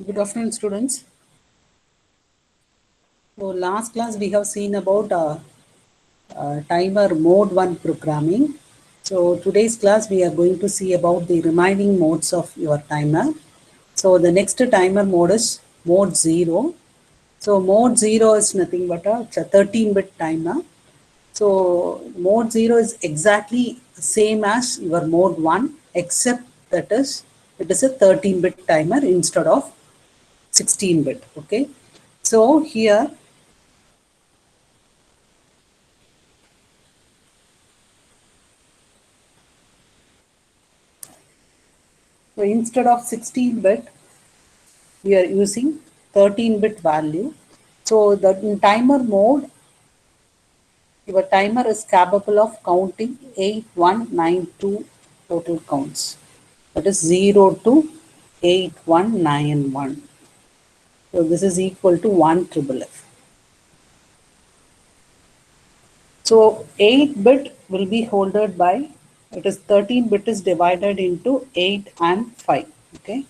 Good afternoon, students. So last class we have seen about timer mode 1 programming. So today's class we are going to see about the remaining modes of your timer. So the next timer mode is mode 0. So mode 0 is nothing but it's a 13-bit timer. So mode 0 is exactly same as your mode 1 except that is it is a 13-bit timer instead of 16-bit. Okay. So here so instead of 16-bit, we are using 13-bit value. So the in timer mode, your timer is capable of counting 8192 total counts. That is 0 to 8191. So this is equal to 1 triple F. So 8-bit will be holded by, it is 13-bit is divided into 8 and 5. Okay.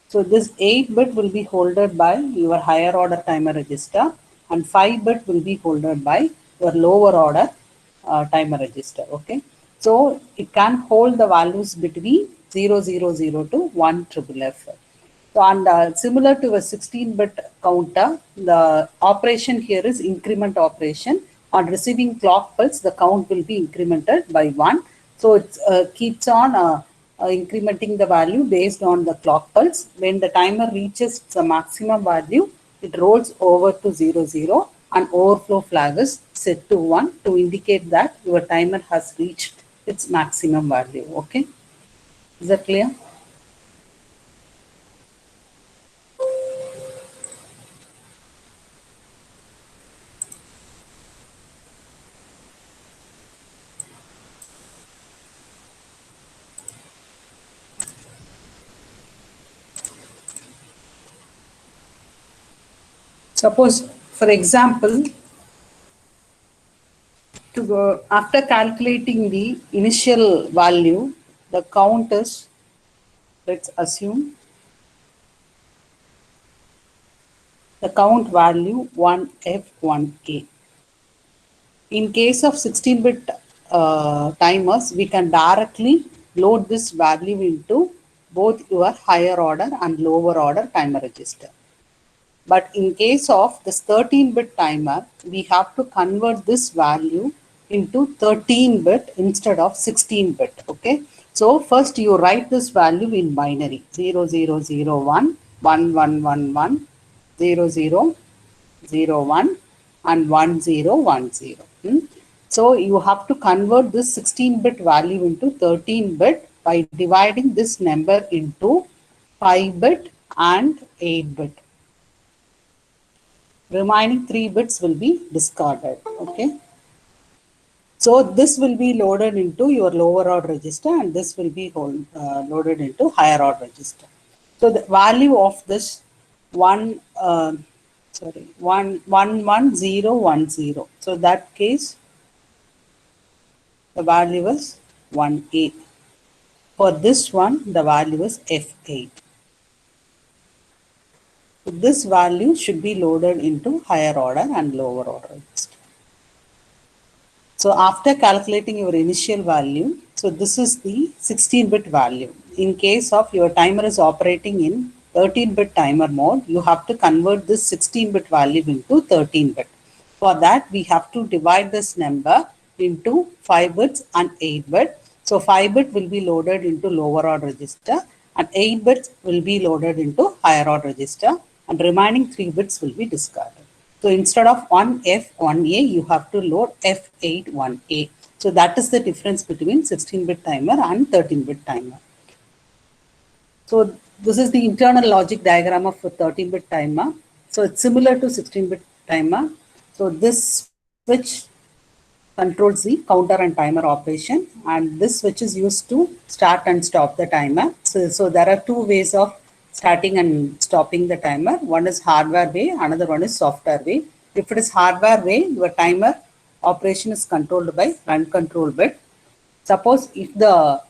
So this 8-bit will be holded by your higher order timer register and 5-bit will be holded by your lower order timer register. Okay. So it can hold the values between 000 to 1 triple F. So and similar to a 16-bit counter, the operation here is increment operation. On receiving clock pulse, the count will be incremented by 1. So it keeps on incrementing the value based on the clock pulse. When the timer reaches the maximum value, it rolls over to 00 and overflow flag is set to 1 to indicate that your timer has reached its maximum value. Okay, is that clear? Suppose, for example, to go after calculating the initial value, the count is, let's assume, the count value 1F1A. In case of 16-bit timers, we can directly load this value into both your higher order and lower order timer register. But in case of this 13-bit timer, we have to convert this value into 13-bit instead of 16-bit. Okay. So first you write this value in binary 0001, 1111, 0001 and 1010. So you have to convert this 16-bit value into 13-bit by dividing this number into 5-bit and 8-bit. Remaining 3 bits will be discarded. Okay. So this will be loaded into your lower order register and this will be loaded into higher order register. So the value of this 11010. So that case the value is 1A. For this one the value is F8. So this value should be loaded into higher order and lower order register. So after calculating your initial value, so this is the 16-bit value. In case of your timer is operating in 13-bit timer mode, you have to convert this 16-bit value into 13-bit. For that, we have to divide this number into 5 bits and 8 bit. So 5 bit will be loaded into lower order register and 8 bits will be loaded into higher order register and remaining 3 bits will be discarded. So instead of 1F1A, you have to load F81A. So that is the difference between 16-bit timer and 13-bit timer. So this is the internal logic diagram of a 13-bit timer. So it's similar to 16-bit timer. So this switch controls the counter and timer operation, and this switch is used to start and stop the timer. So there are two ways of starting and stopping the timer. One is hardware way, another one is software way. If it is hardware way, your timer operation is controlled by run control bit. Suppose if the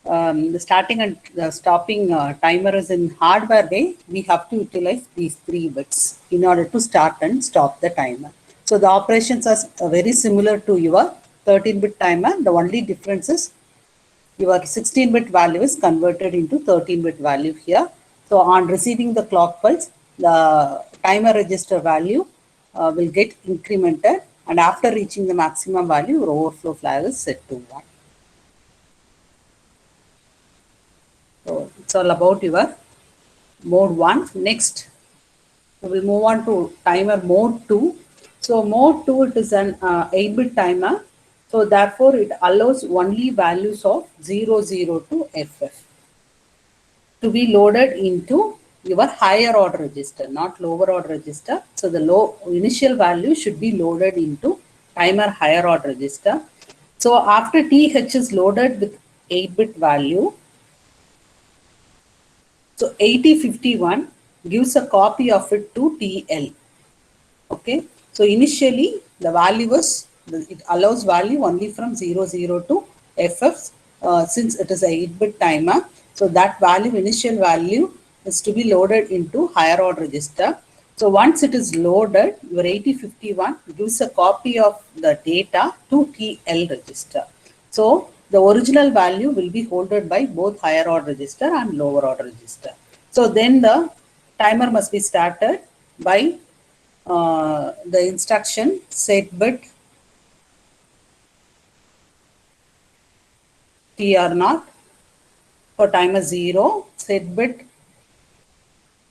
the starting and stopping timer is in hardware way, we have to utilize these 3 bits in order to start and stop the timer. So the operations are very similar to your 13-bit timer. The only difference is your 16-bit value is converted into 13-bit value here. So on receiving the clock pulse, the timer register value will get incremented, and after reaching the maximum value, your overflow flag is set to 1. So it's all about your mode 1. Next, we will move on to timer mode 2. So mode 2, it is an 8-bit timer. So therefore, it allows only values of 00 to FF to be loaded into your higher order register, not lower order register. So the initial value should be loaded into timer higher order register. So after TH is loaded with 8-bit value, so 8051 gives a copy of it to TL. Okay, so initially the value was, it allows value only from 00 to FF since it is a 8-bit timer. So that value, initial value, is to be loaded into higher order register. So once it is loaded, your 8051 gives a copy of the data to TL register. So the original value will be held by both higher order register and lower order register. So then the timer must be started by the instruction set bit TR0 for timer 0, set bit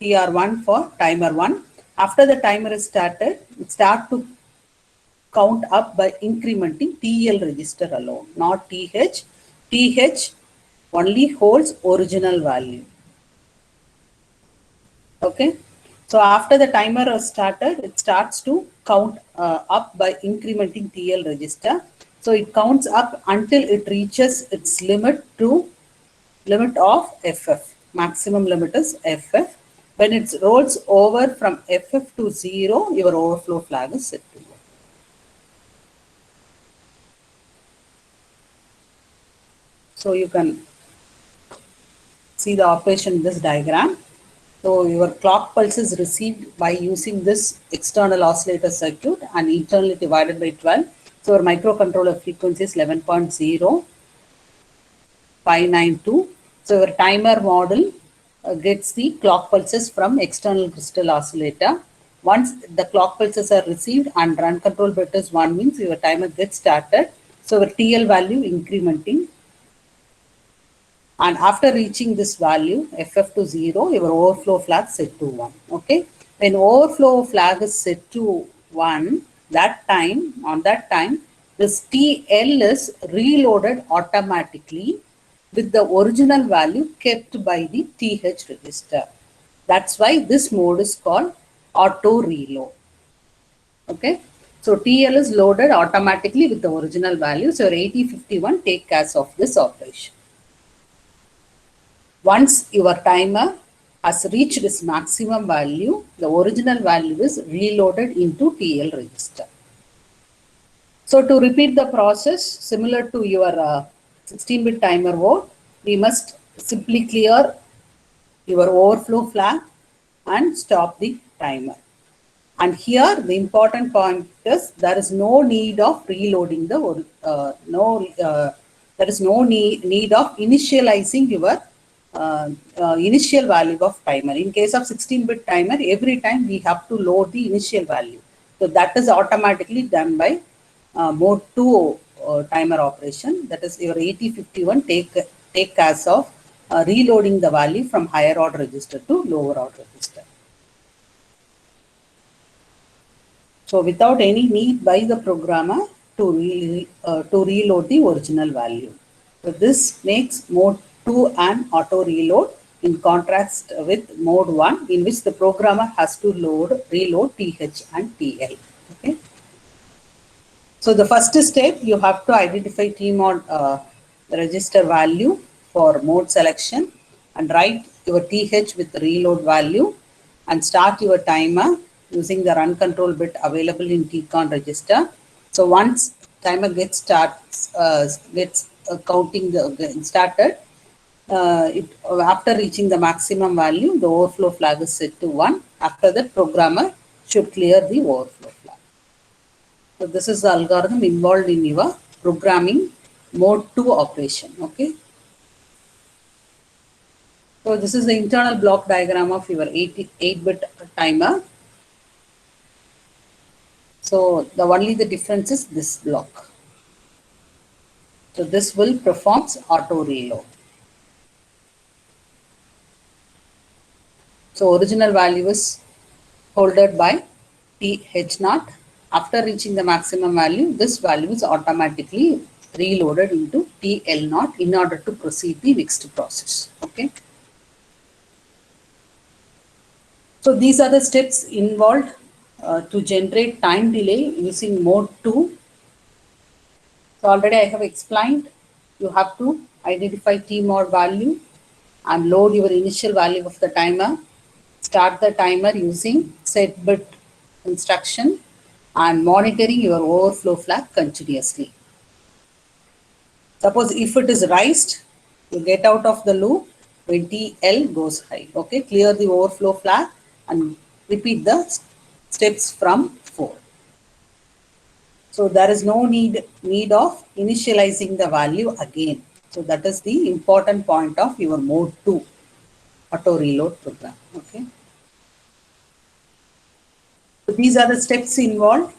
TR1 for timer 1. After the timer is started, it starts to count up by incrementing TL register alone, not TH. TH only holds original value. Okay. So after the timer is started, it starts to count up by incrementing TL register. So it counts up until it reaches its limit of FF. Maximum limit is FF. When it rolls over from FF to 0, your overflow flag is set to 1. So you can see the operation in this diagram. So your clock pulse is received by using this external oscillator circuit and internally divided by 12. So our microcontroller frequency is 11.0592. So your timer model gets the clock pulses from external crystal oscillator. Once the clock pulses are received and run control bit is 1 means your timer gets started. So our TL value incrementing. And after reaching this value, FF to 0, your overflow flag set to 1. Okay. When overflow flag is set to 1, on that time, this TL is reloaded automatically with the original value kept by the TH register. That's why this mode is called auto reload. Okay. So TL is loaded automatically with the original value. So 8051 take care of this operation. Once your timer has reached its maximum value, the original value is reloaded into TL register. So to repeat the process similar to your 16-bit timer mode, we must simply clear your overflow flag and stop the timer. And here the important point is there is no need of reloading the there is no need of initializing your initial value of timer. In case of 16-bit timer, every time we have to load the initial value. So that is automatically done by mode 2 timer operation. That is your 8051 take as of reloading the value from higher order register to lower order register. So without any need by the programmer to reload the original value. So this makes mode 2 an auto reload in contrast with mode 1 in which the programmer has to reload TH and TL. Okay. So the first step, you have to identify TMOD register value for mode selection and write your TH with reload value and start your timer using the run control bit available in TCON register. So once timer gets counting started, after reaching the maximum value, the overflow flag is set to 1. After that, programmer should clear the overflow flag. So this is the algorithm involved in your programming mode 2 operation. Okay. So this is the internal block diagram of your 8-bit timer. So the only the difference is this block. So this will performs auto reload. So original value is holded by TH0. After reaching the maximum value, this value is automatically reloaded into TL0 in order to proceed the next process. Okay. So these are the steps involved to generate time delay using mode 2. So already I have explained, you have to identify T-mod value and load your initial value of the timer. Start the timer using set bit instruction and monitoring your overflow flag continuously. Suppose if it is raised, you get out of the loop when TL goes high. Okay, clear the overflow flag and repeat the steps from 4. So there is no need of initializing the value again. So that is the important point of your mode 2 auto reload program. Okay. So these are the steps involved.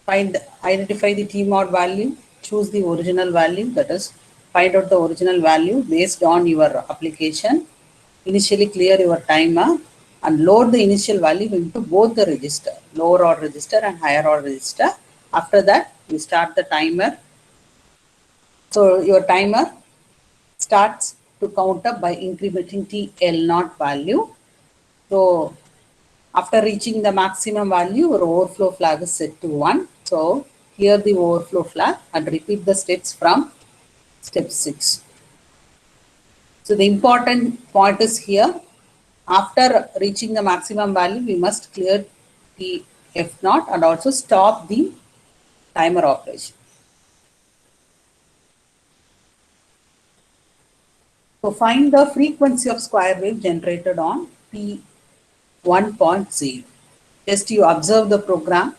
Identify the T-mod value, choose the original value, that is find out the original value based on your application. Initially clear your timer and load the initial value into both the register, lower order register and higher order register. After that, you start the timer. So your timer starts to count up by incrementing TL0 value. So after reaching the maximum value, your overflow flag is set to 1. So clear the overflow flag and repeat the steps from step 6. So the important point is here, after reaching the maximum value, we must clear the F0 and also stop the timer operation. So find the frequency of square wave generated on P1.0. Just you observe the program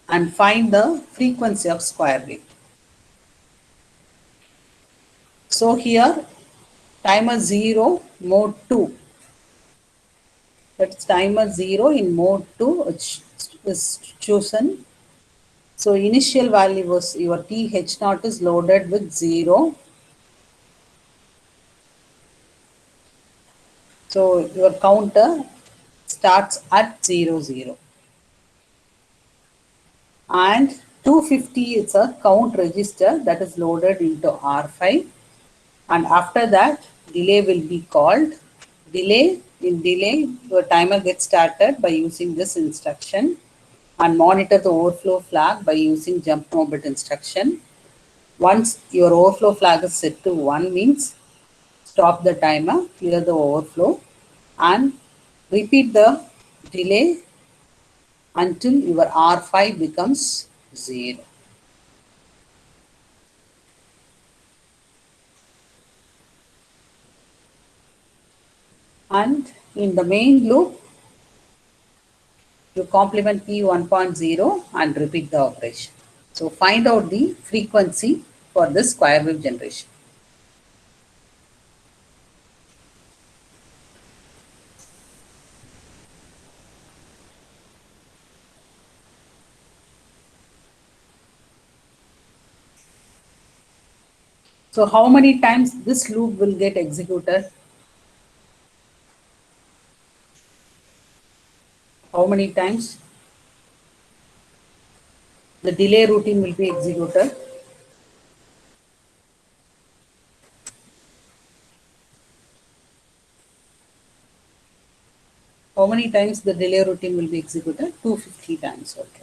and find the frequency of square wave. So here timer 0 mode 2. That's timer 0 in mode 2 which is chosen. So initial value was your TH0 is loaded with 0. So your counter starts at 0, 0. And 250 is a count register that is loaded into R5. And after that, delay will be called. In delay, your timer gets started by using this instruction and monitor the overflow flag by using jump no bit instruction. Once your overflow flag is set to 1 means stop the timer, clear the overflow and repeat the delay until your R5 becomes 0. And in the main loop, you complement P1.0 and repeat the operation. So find out the frequency for this square wave generation. So how many times this loop will get executed? How many times the delay routine will be executed? How many times the delay routine will be executed? 250 times. Okay.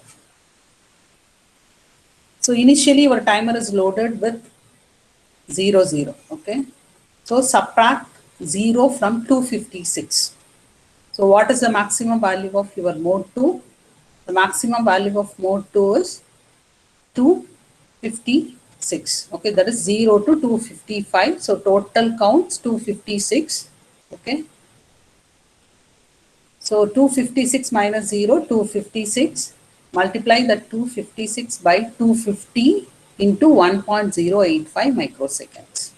So initially your timer is loaded with 0, 0. Okay. So subtract 0 from 256. So what is the maximum value of your mode 2? The maximum value of mode 2 is 250 6. Okay, that is 0 to 255. So total counts 256. Okay. So 256 minus 0, 256. Multiply that 256 by 250 into 1.085 microseconds.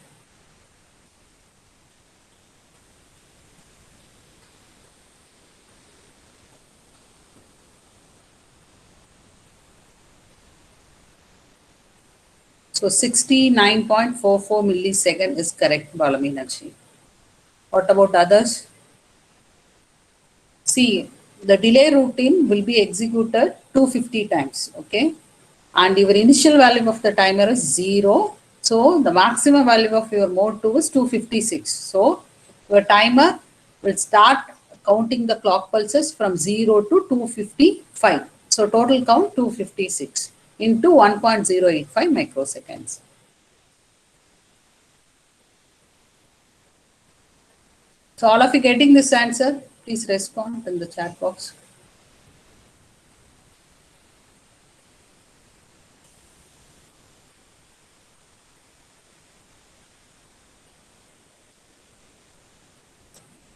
So 69.44 millisecond is correct, Balaminachi. What about others? See, the delay routine will be executed 250 times, okay? And your initial value of the timer is 0. So the maximum value of your mode 2 is 256. So your timer will start counting the clock pulses from 0 to 255. So total count 256 into 1.085 microseconds. So all of you getting this answer? Please respond in the chat box.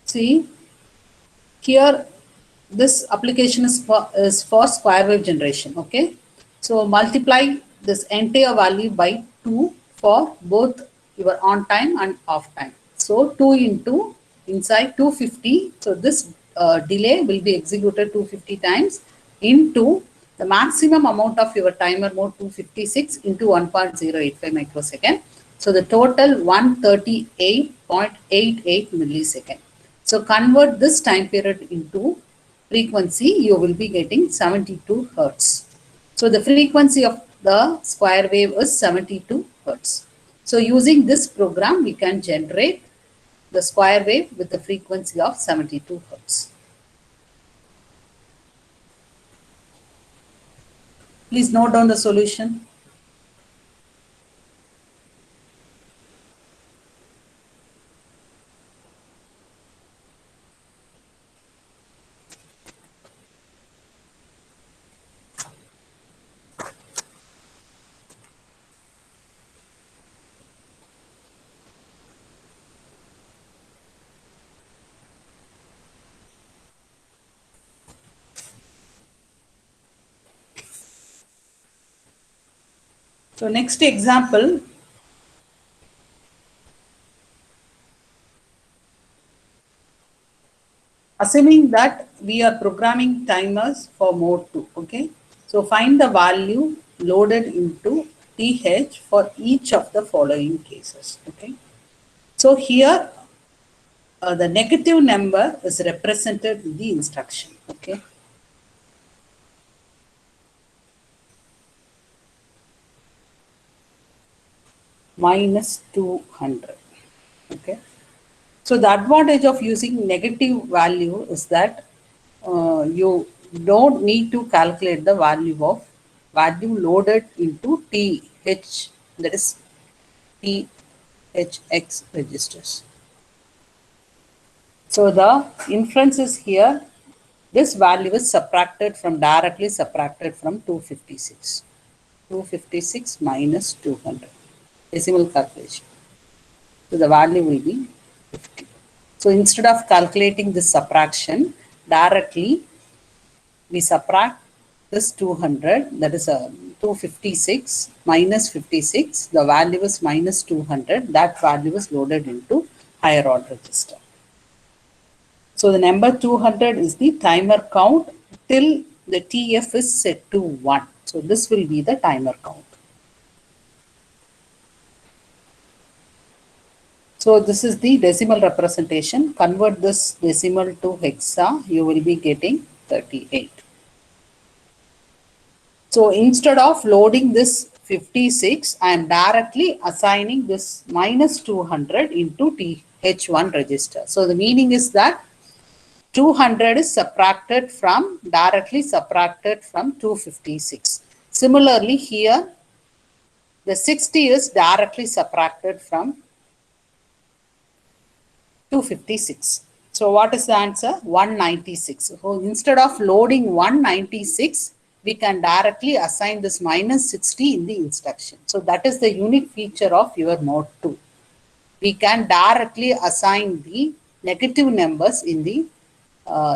See, here this application is for square wave generation. Okay, so multiply this entire value by 2 for both your on time and off time. So 2 into inside 250. So this delay will be executed 250 times into the maximum amount of your timer mode 256 into 1.085 microsecond. So the total 138.88 millisecond. So convert this time period into frequency, you will be getting 72 Hertz. So the frequency of the square wave is 72 Hertz. So using this program, we can generate the square wave with the frequency of 72 Hertz. Please note down the solution. So next example, assuming that we are programming timers for mode 2, okay? So find the value loaded into TH for each of the following cases, okay? So here, the negative number is represented in the instruction, okay? Minus 200, okay? So the advantage of using negative value is that you don't need to calculate the value loaded into TH, that is THX registers. So the inference is here, this value is directly subtracted from 256. 256 minus 200, decimal calculation. So the value will be 50. So instead of calculating this subtraction, directly we subtract this 200, that is a 256 minus 56, the value is minus 200, that value is loaded into higher order register. So the number 200 is the timer count till the TF is set to 1. So this will be the timer count. So this is the decimal representation. Convert this decimal to hexa, you will be getting 38. So instead of loading this 56, I am directly assigning this minus 200 into TH1 register. So the meaning is that 200 is directly subtracted from 256. Similarly here, the 60 is directly subtracted from 256. So what is the answer? 196. So instead of loading 196, we can directly assign this minus 60 in the instruction. So that is the unique feature of your mode 2. We can directly assign the negative numbers in the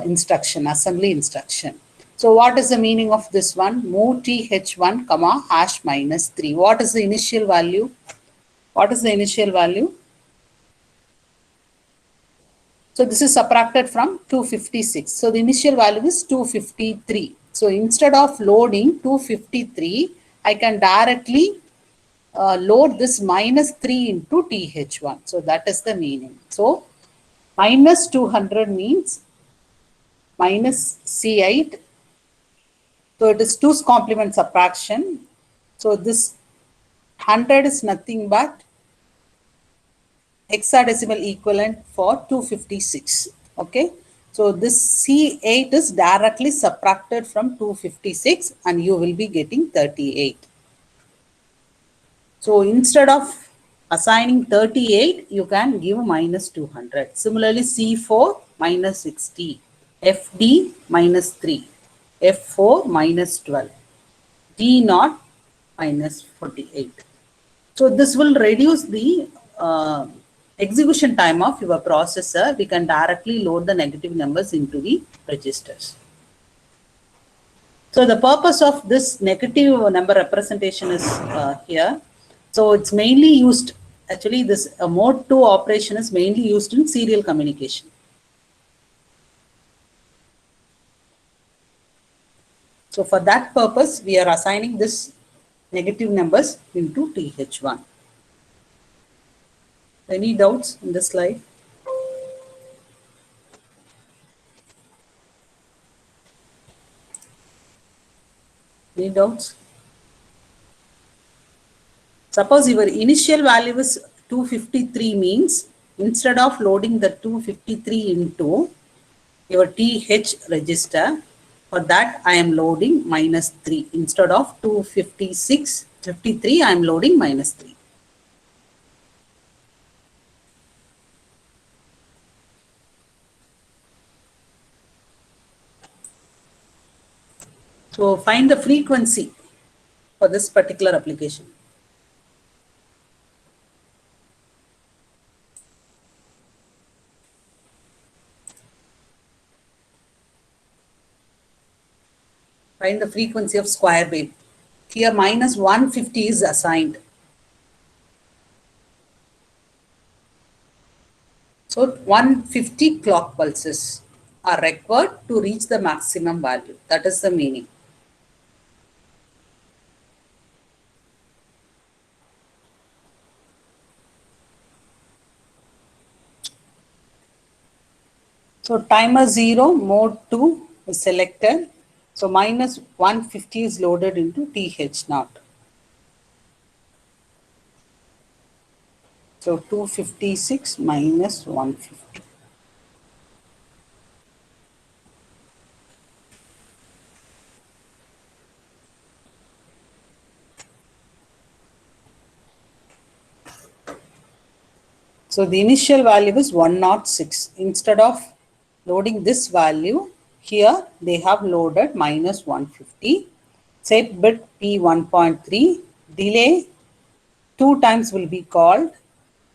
instruction, assembly instruction. So what is the meaning of this one? Move th1 comma hash minus 3. What is the initial value? What is the initial value? So this is subtracted from 256. So the initial value is 253. So instead of loading 253, I can directly load this minus 3 into th1. So that is the meaning. So minus 200 means minus C8. So it is 2's complement subtraction. So this 100 is nothing but hexadecimal equivalent for 256. Okay. So this C8 is directly subtracted from 256 and you will be getting 38. So instead of assigning 38, you can give minus 200. Similarly, C4 minus 60, FD minus 3, F4 minus 12, D0 minus 48. So this will reduce the execution time of your processor. We can directly load the negative numbers into the registers. So the purpose of this negative number representation is here. So it's mainly used, actually this mode 2 operation is mainly used in serial communication. So for that purpose, we are assigning this negative numbers into th1. Any doubts in this slide? Any doubts? Suppose your initial value is 253 means instead of loading the 253 into your TH register, for that I am loading minus 3. Instead of 256, 53, I am loading minus 3. So find the frequency for this particular application. Find the frequency of square wave. Here minus 150 is assigned. So 150 clock pulses are required to reach the maximum value. That is the meaning. So timer 0, mode 2 is selected. So minus 150 is loaded into TH0. So 256 minus 150. So the initial value is 106. Instead of loading this value, here they have loaded minus 150. Set bit P1.3, delay 2 times will be called,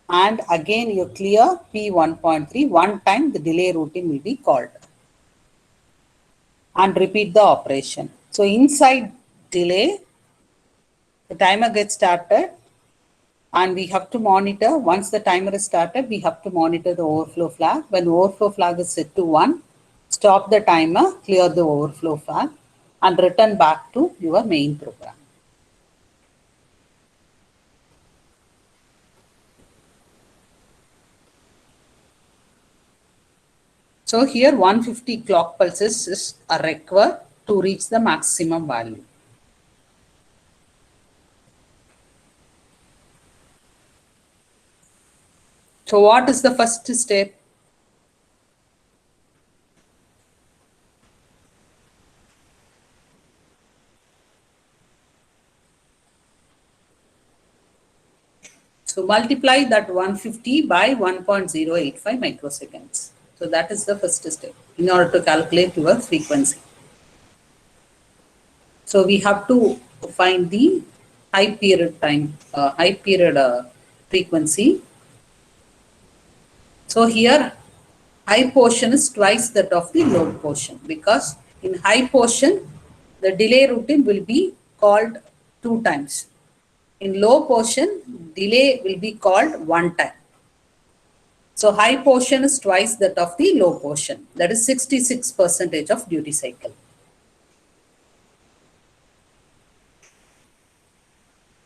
and again you clear P1.3, 1 time the delay routine will be called, and repeat the operation. So inside delay, the timer gets started, and we have to monitor. Once the timer is started, we have to monitor the overflow flag. When overflow flag is set to 1, stop the timer, clear the overflow flag, and return back to your main program. So here 150 clock pulses are required to reach the maximum value. So what is the first step? So multiply that 150 by 1.085 microseconds. So that is the first step in order to calculate your frequency. So we have to find the high period time, high period frequency. So here high portion is twice that of the low portion, because in high portion the delay routine will be called 2 times. In low portion delay will be called 1 time. So high portion is twice that of the low portion. That is 66% of duty cycle.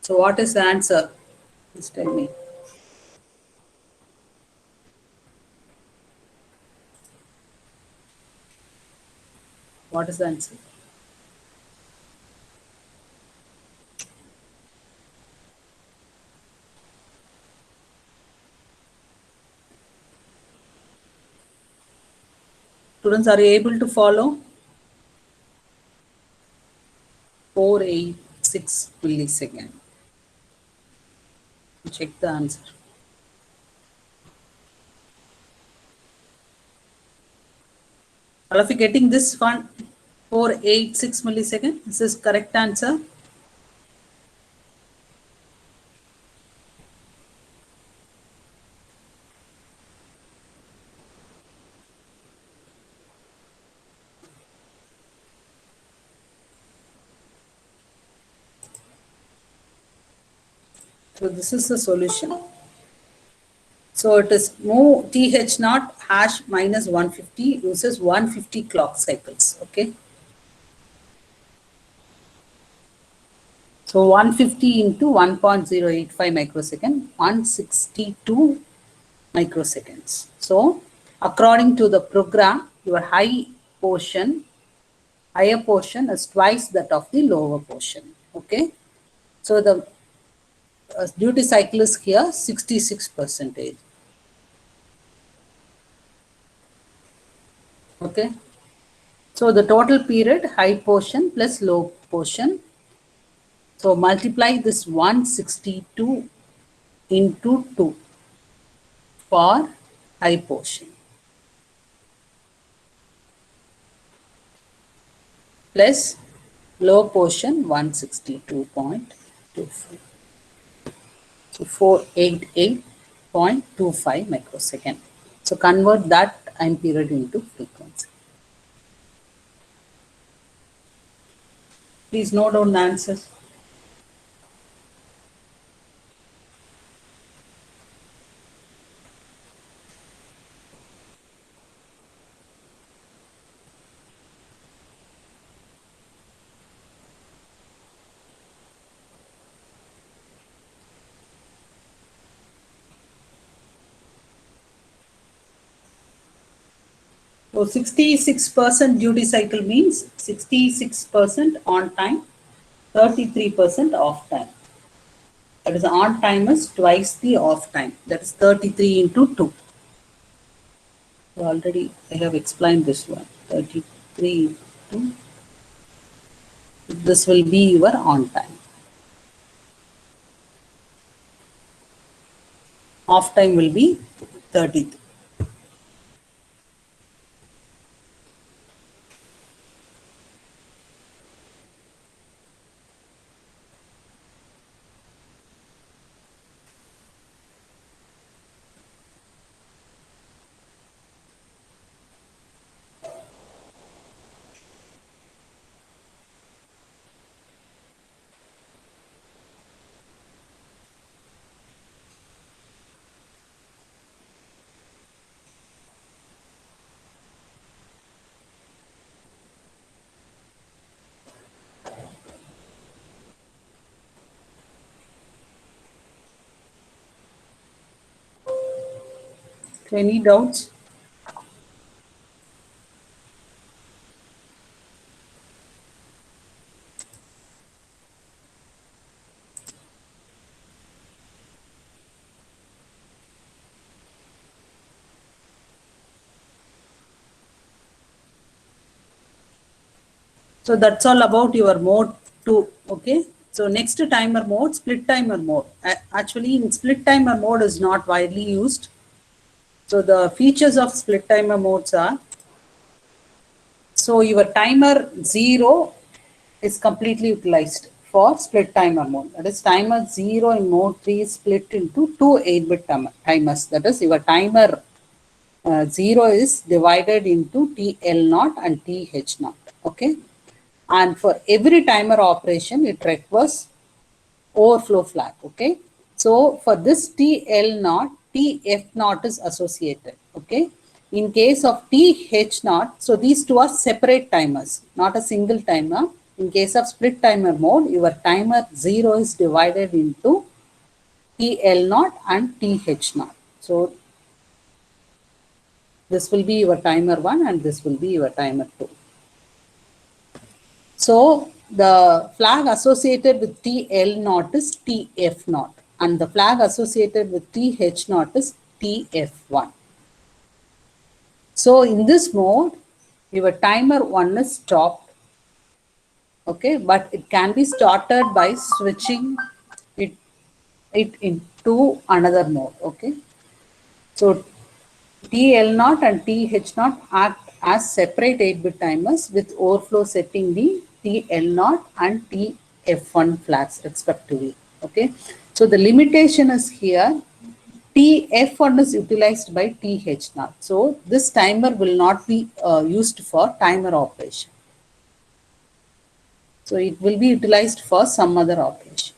So what is the answer? Please tell me. What is the answer? Students, are you able to follow? 486 millisecond. Check the answer. All of you getting this one? 486 millisecond. This is correct answer. So this is the solution. So it is move TH naught hash minus 150 uses 150 clock cycles. Okay. So 150 into 1.085 microsecond, 162 microseconds. So according to the program, your higher portion is twice that of the lower portion. Okay. So the duty cycle is here 66%. Okay. So the total period, high portion plus low portion. So multiply this 162 into 2 for high portion, plus low portion 162.25. So 488.25 microsecond. So convert that time period into frequency. Please note down the answers. So 66% duty cycle means 66% on time, 33% off time. That is on time is twice the off time. That is 33 into 2. So already I have explained this one. 33 into, this will be your on time. Off time will be 33. So any doubts? So that's all about your mode 2. Okay. So next timer mode, split timer mode. Actually, in split timer mode is not widely used. So the features of split timer modes are, so your timer 0 is completely utilized for split timer mode. That is timer 0 in mode 3 is split into two 8-bit timers. That is your timer 0 is divided into TL0 and TH0. Okay. And for every timer operation, it requires overflow flag. Okay. So for this TL0, TF0 is associated. Okay. In case of TH0, so these two are separate timers, not a single timer. In case of split timer mode, your timer 0 is divided into TL0 and TH0. So this will be your timer 1 and this will be your timer 2. So the flag associated with TL0 is TF0 and the flag associated with TH0 is TF1. So in this mode, your timer 1 is stopped. Okay, but it can be started by switching it into another mode. Okay, so TL0 and TH0 act as separate 8-bit timers with overflow setting the TL0 and TF1 flags respectively. Okay, so the limitation is here. TF1 is utilized by TH0. So this timer will not be used for timer operation. So it will be utilized for some other operation.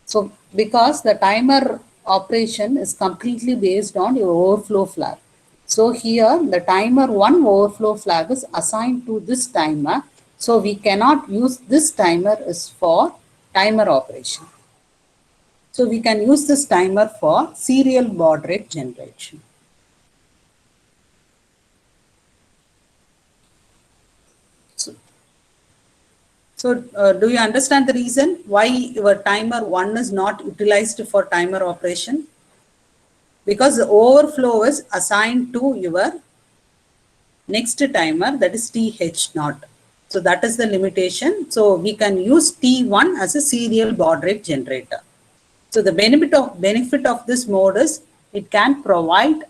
So because the timer operation is completely based on your overflow flag. So here the timer 1 overflow flag is assigned to this timer. So we cannot use this timer is for timer operation. So we can use this timer for serial baud rate generation. So do you understand the reason why your timer 1 is not utilized for timer operation? Because the overflow is assigned to your next timer, that is TH0. So that is the limitation. So we can use T1 as a serial baud rate generator. So the benefit of this mode is it can provide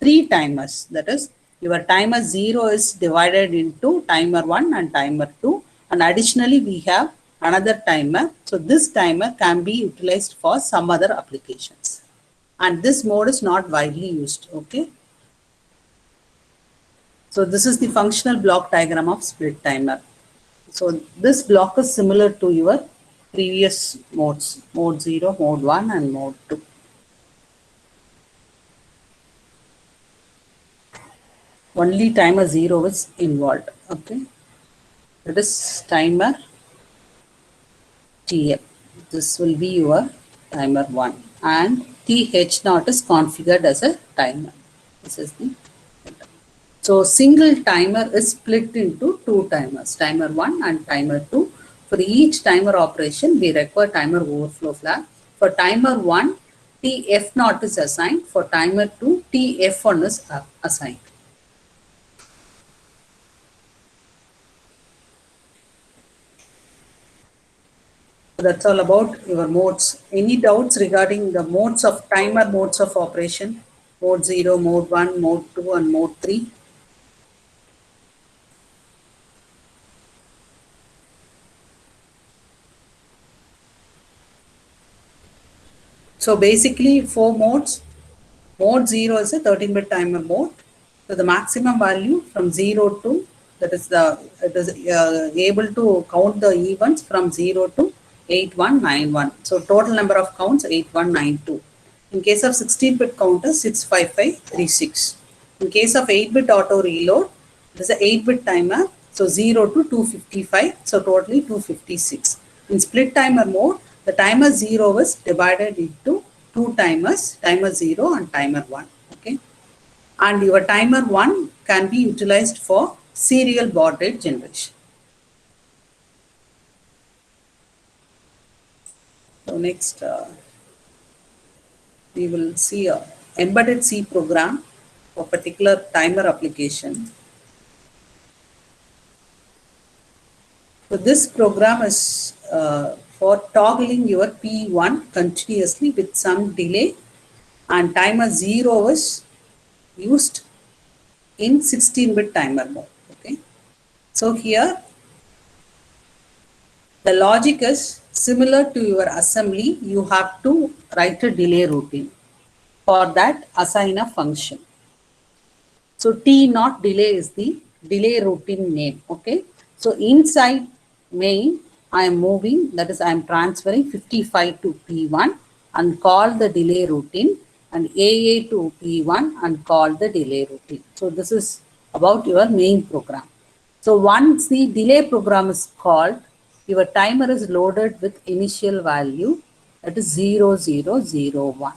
3 timers. That is, your timer 0 is divided into timer 1 and timer 2. And additionally, we have another timer. So this timer can be utilized for some other applications. And this mode is not widely used. Okay. So this is the functional block diagram of split timer. So this block is similar to your previous modes, mode 0, mode 1 and mode 2. Only timer 0 is involved. Okay. That is timer TF. This will be your timer 1 and TH0 is configured as a timer. This is the so single timer is split into 2 timers, timer 1 and timer 2. For each timer operation, we require timer overflow flag. For timer 1, TF0 is assigned. For timer 2, TF1 is assigned. That's all about your modes. Any doubts regarding the modes of timer modes of operation? Mode 0, mode 1, mode 2 and mode 3. So basically 4 modes. Mode 0 is a 13-bit timer mode. So the maximum value from 0 to, that is it is able to count the events from 0 to 8191. So total number of counts 8192. In case of 16-bit counter 65536. In case of 8-bit auto reload, it is an 8-bit timer. So 0 to 255. So totally 256. In split timer mode, the timer 0 is divided into 2 timers, timer 0 and timer 1. Okay. And your timer 1 can be utilized for serial baud rate generation. So next, we will see a embedded C program for particular timer application. So this program is for toggling your P1 continuously with some delay, and timer 0 is used in 16-bit timer mode. Okay. So here the logic is similar to your assembly. You have to write a delay routine. For that, assign a function. So T naught delay is the delay routine name. Okay. So inside main, I am moving, that is I am transferring 55 to P1 and call the delay routine, and AA to P1 and call the delay routine. So this is about your main program. So once the delay program is called, your timer is loaded with initial value, that is 0001.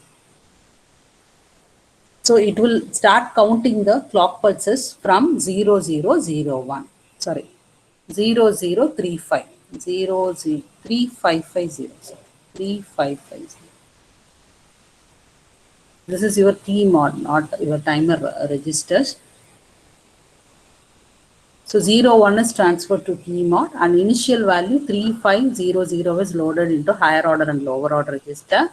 So it will start counting the clock pulses from 0001. Sorry, 0035. 3550. 3550. This is your T mod, not your timer registers. So 01 is transferred to T mod, and initial value 3500 is loaded into higher order and lower order register.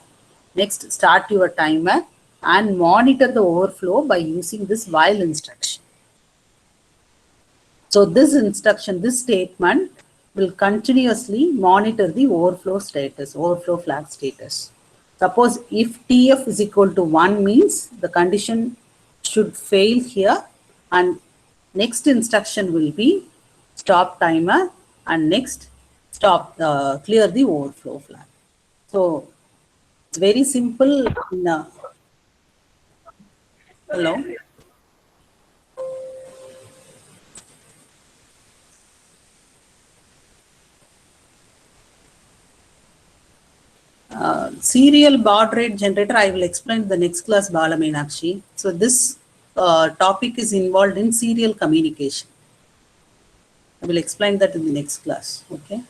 Next, start your timer and monitor the overflow by using this while instruction. So this instruction, this statement will continuously monitor the overflow status, overflow flag status. Suppose if TF is equal to 1 means the condition should fail here, and next instruction will be stop timer, and next stop clear the overflow flag. So it's very simple. Hello. Serial baud rate generator, I will explain in the next class, Bala Meenakshi. So this topic is involved in serial communication. I will explain that in the next class. Okay.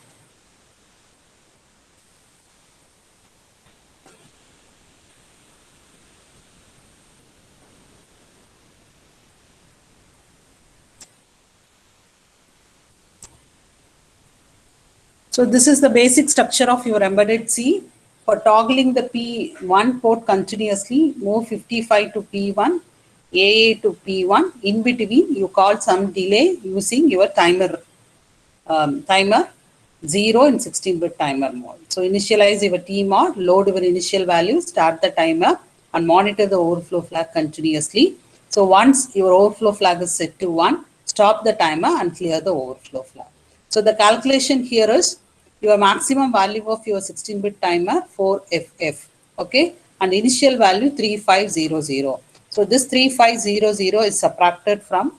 So this is the basic structure of your embedded C. For toggling the P1 port continuously, move 55 to P1, AA to P1. In between, you call some delay using your timer 0 and 16-bit timer mode. So initialize your T mod, load your initial value, start the timer, and monitor the overflow flag continuously. So once your overflow flag is set to 1, stop the timer and clear the overflow flag. So the calculation here is your maximum value of your 16-bit timer 4FF, okay, and initial value 3500. So this 3500 is subtracted from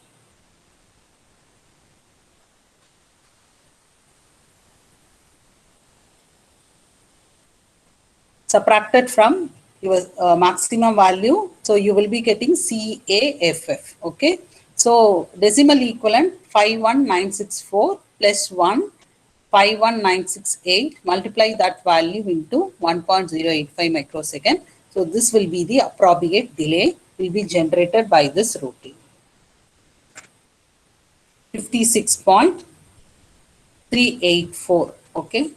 your maximum value. So you will be getting CAFF, okay. So decimal equivalent 51964 plus 1 51968, multiply that value into 1.085 microsecond. So this will be the appropriate delay will be generated by this routine. 56.384, okay.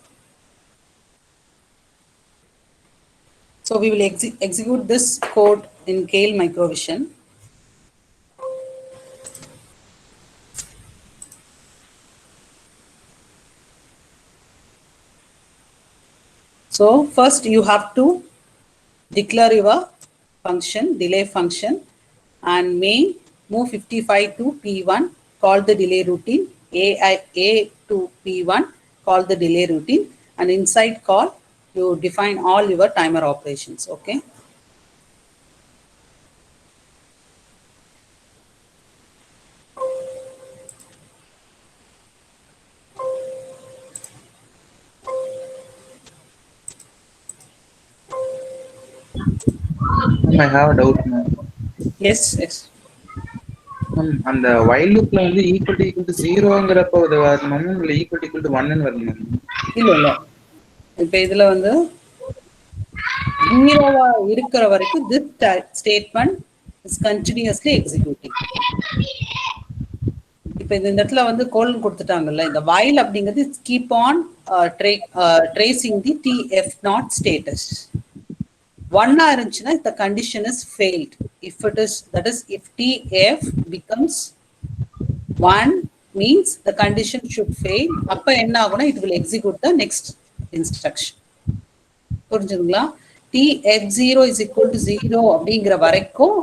So we will execute this code in Keil Microvision. So first you have to declare your function, delay function, and main move 55 to P1, call the delay routine, A to P1, call the delay routine, and inside call you define all your timer operations, okay. I have a doubt, ma'am. Yes, yes. And the while loop equal to 0 equal to 1 and வருது ma'am. இல்ல இப்போ இதுல வந்து 0 இருக்கிற வரைக்கும் this statement is continuously executing. இப்போ இந்த இடத்துல வந்து கோலன் கொடுத்துட்டாங்கல்ல, இந்த while அப்படிங்கிறது keep on tracing the TF0 status. 1 இருந்துச்சுன்னா the condition is failed. If it is, that is if TF becomes 1, means the condition should fail. அப்ப என்ன ஆகும்னா it will execute the next instruction. புரிஞ்சுங்களா? tf0 is equal to 0 அப்படிங்கிற வரைக்கும்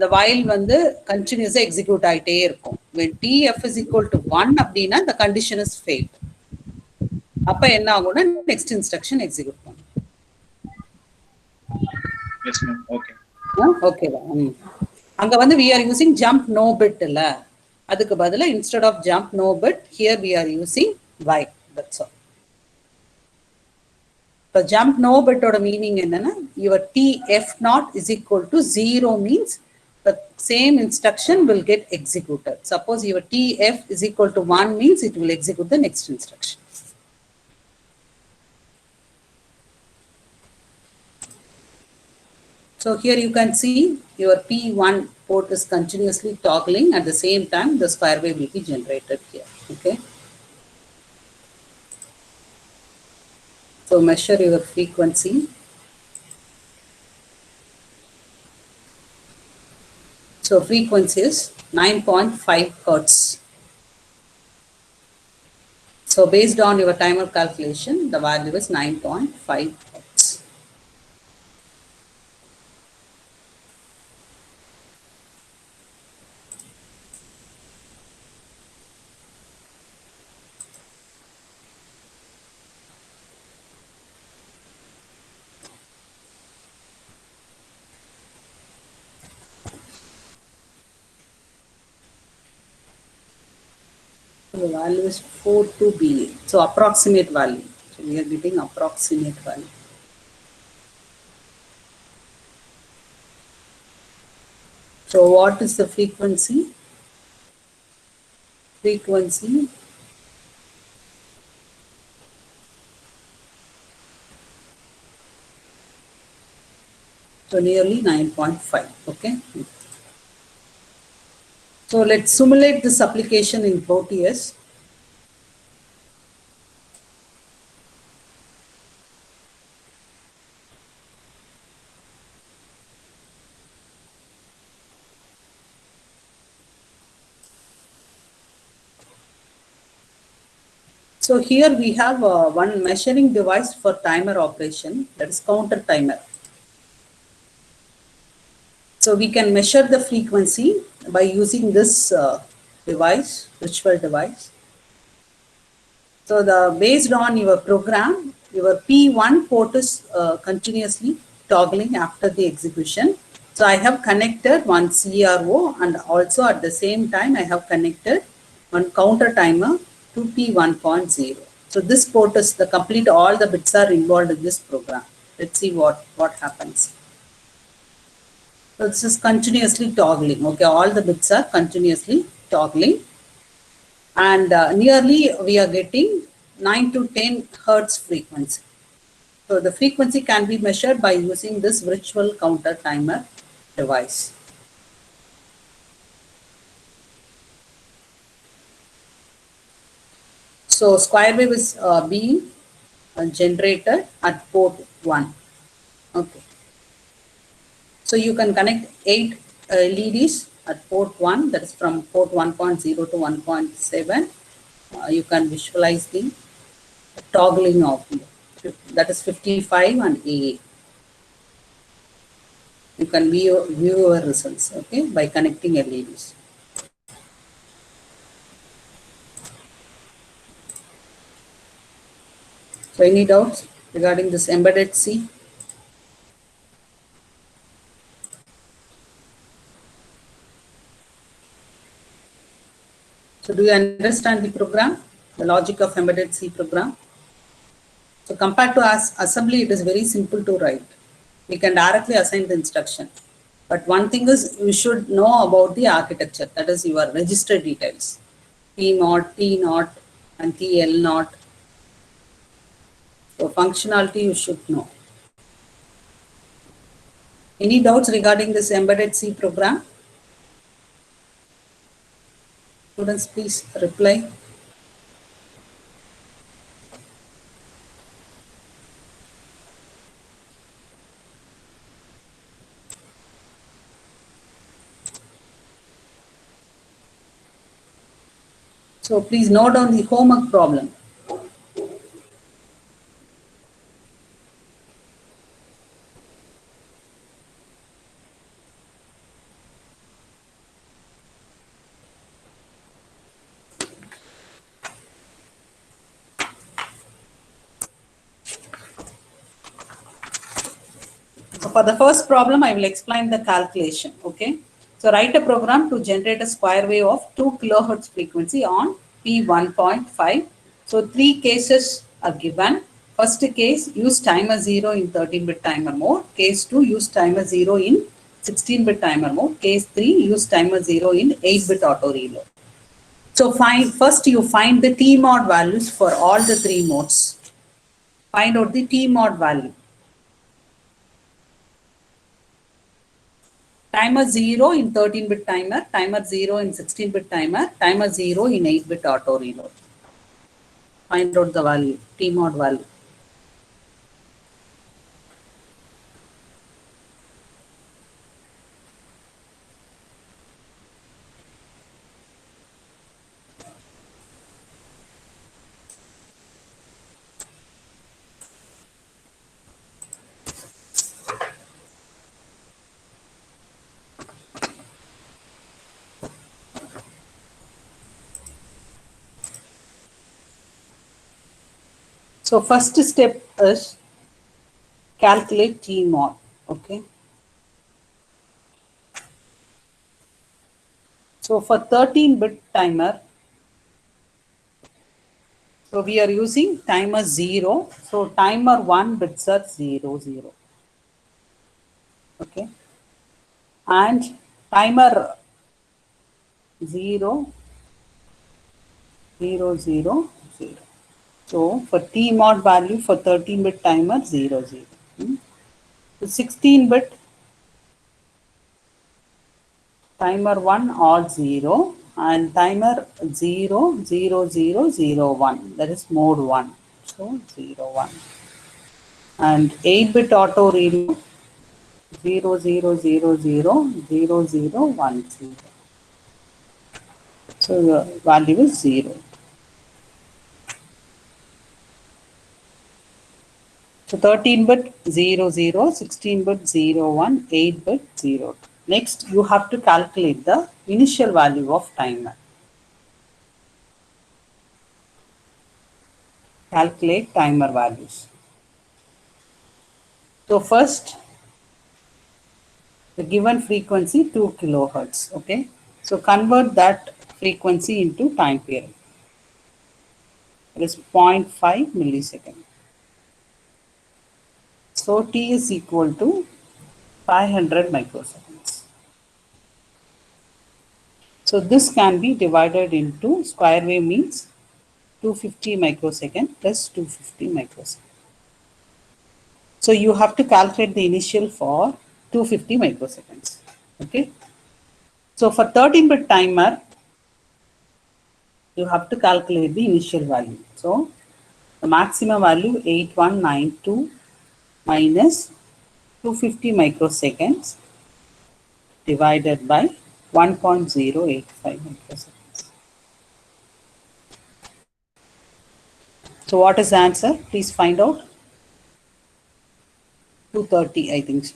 the while வந்து continuous execute ஆயிட்டே இருக்கும். when tf is equal to 1 அப்படின்னா the condition is failed. அப்ப என்ன ஆகும்னா next instruction execute பண்ணும். Yes, ma'am. Okay. ஓகேவா? அங்க வந்து we are using jump no bit இல்ல, அதுக்கு பதிலா instead of jump no bit here we are using while. That's all. இப்போ jump no bit ஓட மீனிங் என்னன்னா your tf naught is equal to 0 means the same instruction will get executed. Suppose your tf is equal to 1 means it will execute the next instruction. So here you can see your P1 port is continuously toggling. At the same time, the square wave will be generated here. Okay. So measure your frequency. So frequency is 9.5 hertz. So based on your timer calculation, the value is 9.5 hertz. The value is 42 BA. So approximate value. So we are getting approximate value. So what is the frequency? Frequency so nearly 9.5. Okay. So let's simulate this application in Proteus. So here we have one measuring device for timer operation, that is counter timer. So we can measure the frequency by using this device, virtual device. So based on your program, your P1 port is continuously toggling after the execution. So I have connected one CRO and also at the same time I have connected one counter timer to P1.0. So this port is the complete, all the bits are involved in this program. Let's see what happens. So this is continuously toggling. Okay, all the bits are continuously toggling. And nearly we are getting 9 to 10 hertz frequency. So the frequency can be measured by using this virtual counter timer device. So square wave is being generated at port 1. Okay. So you can connect 8 LEDs at port 1, that is from port 1.0 to 1.7. You can visualize the toggling of that is 55 and AA. You can view your results, okay, by connecting LEDs. So any doubts regarding this embedded C? So do you understand the program, the logic of embedded C program? So compared to assembly, it is very simple to write. We can directly assign the instruction. But one thing is you should know about the architecture, that is your register details. P naught, T naught, and TL naught. So functionality you should know. Any doubts regarding this embedded C program? Students, please reply. So please note down the homework problem. So for the first problem, I will explain the calculation. Okay. So write a program to generate a square wave of 2 kilohertz frequency on P1.5. So 3 cases are given. First case, use timer 0 in 13-bit timer mode. Case 2, use timer 0 in 16-bit timer mode. Case 3, use timer 0 in 8-bit auto reload. So first you find the T mod values for all the 3 modes. Find out the T mod value. Timer 0 in 13-bit timer, timer 0 in 16-bit timer, timer 0 in 8-bit auto reload. Find out the value, T mod value. So first step is calculate T mod. Okay. So for 13-bit timer, so we are using timer 0. So timer 1 bits are 0, 0. Okay. And timer 0, 0, 0, 0. So for T mod value for 13-bit timer 0, 0. So 16-bit timer 1 odd 0 and timer 0, 0, 0, 0, 1. That is mode 1. So 0, 1. And 8-bit auto reload 0, 0, 0, 0, 0, 0, 1, 0. So the value is 0. So 13-bit 0, 0, 16-bit 0, 1, 8-bit 0. Next, you have to calculate the initial value of timer. Calculate timer values. So first, the given frequency 2 kilohertz. Okay. So convert that frequency into time period. It is 0.5 millisecond. So T is equal to 500 microseconds. So this can be divided into square wave means 250 microsecond plus 250 microsecond. So you have to calculate the initial for 250 microseconds. Okay. So for 13-bit timer, you have to calculate the initial value. So the maximum value 8192 minus 250 microseconds divided by 1.085 microseconds. So what is the answer? Please find out. 230, I think so.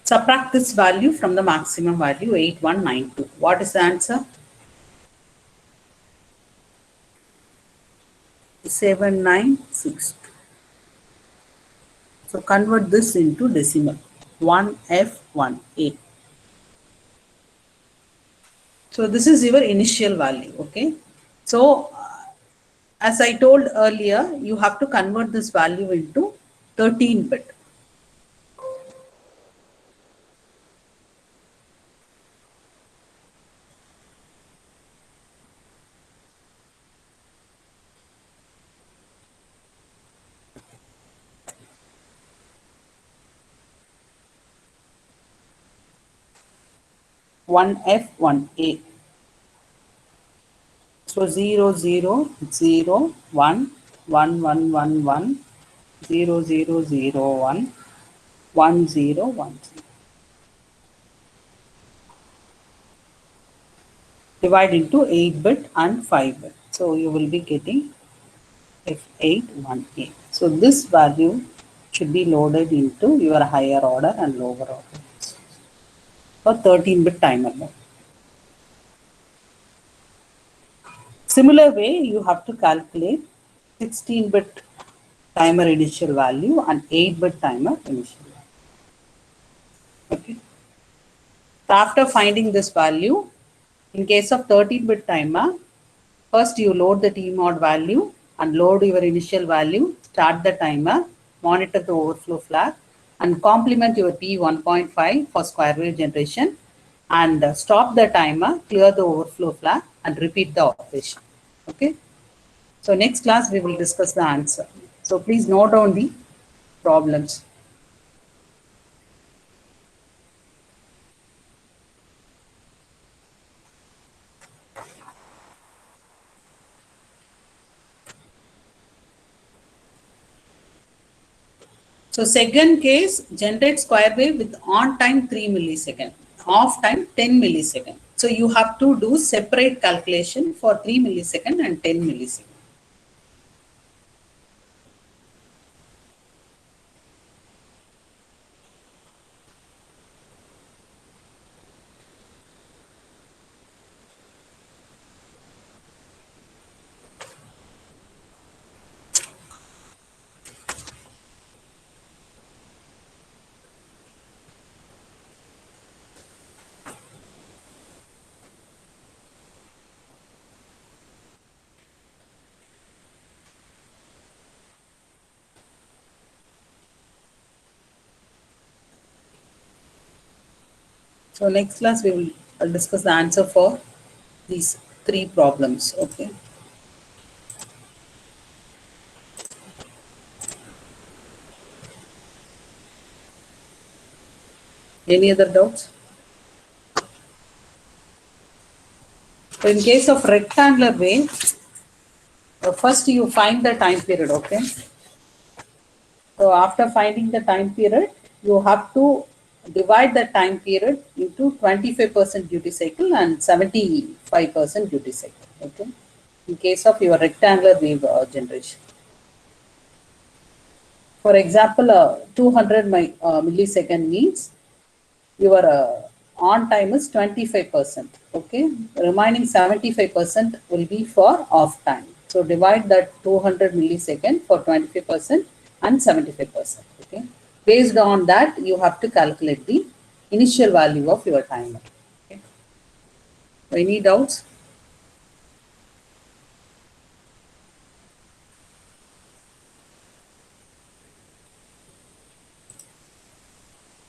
Subtract this value from the maximum value 8192. What is the answer? 7962. So convert this into decimal. 1F1A. So this is your initial value. Okay. So as I told earlier, you have to convert this value into 13-bit. One F1A. So 0, 0, 0, 1, 1, 1, 1, 1, 0, 0, 0, 1, 1, 0, 1, 0. divide into 8-bit and 5-bit. So you will be getting F818. So this value should be loaded into your higher order and lower order for 13-bit timer mode. Similar way, you have to calculate 16-bit timer initial value and 8-bit timer initial value. Okay. So after finding this value, in case of 13-bit timer, first you load the TMOD value and load your initial value, start the timer, monitor the overflow flag, and complement your P1.5 for square wave generation, and stop the timer, clear the overflow flag, and repeat the operation. Okay. So next class we will discuss the answer. So please note down the problems. So second case, generate square wave with on time 3 millisecond, off time 10 millisecond. So you have to do separate calculation for 3 millisecond and 10 millisecond. So next class we will discuss the answer for these 3 problems. Okay. Any other doubts? So in case of rectangular wave, first you find the time period. Okay. So after finding the time period, you have to divide the time period into 25% duty cycle and 75% duty cycle. Okay. In case of your rectangular wave generation. For example, 200 millisecond means your on time is 25%. Okay. Remaining 75% will be for off time. So divide that 200 millisecond for 25% and 75%. Okay. Based on that, you have to calculate the initial value of your timer. Okay. Any doubts?